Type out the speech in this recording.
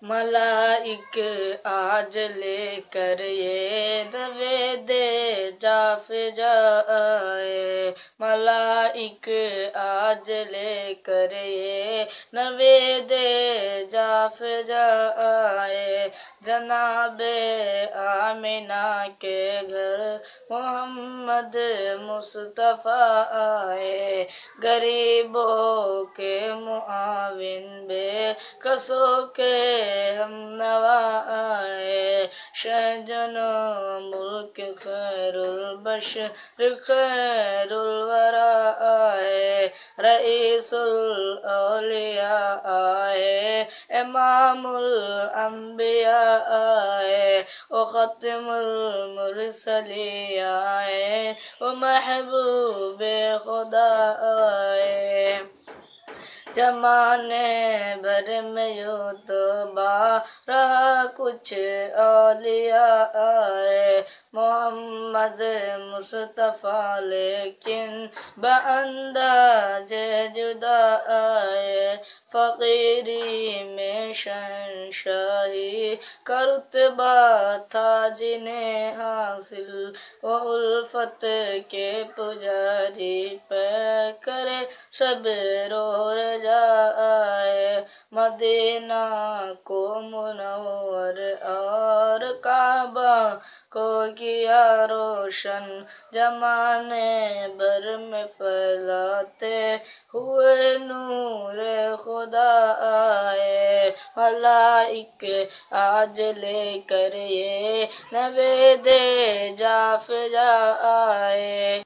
मलाइक आज लेकर ये नवेदे जाफ जाए। मलाइक आज लेकर ये नवेदे जाफ जाए। जनाबे आमिना के घर मोहम्मद मुस्तफ़ा आए। गरीबों के मुआविन बेकसों के हमनवा आए। शहजनो मुल्क खैरुल बशर खैरुल वरा आए। रईसुल औलिया आए। इमामुल अंबिया आए। ओ खत्मुल मुरसली आए। ओ महबूबे खुदा आए। जमाने भर में यूं तो रहा कुछ औलिया आए। मोहम्मद मुस्तफ़ा लेकिन बअंदाज़े जुदा आए। फ़कीरी में शहंशाही का रुतबा था जिन्हें हासिल। वो उल्फत के पुजारी पे करे सब रो जाए। मदीना को मुनव्वर और काबा को किया रोशन। जमाने भर में फैलाते हुए नूर खुदा आए। मलाइक आज लेकर ये नवेदे जाफ जाए।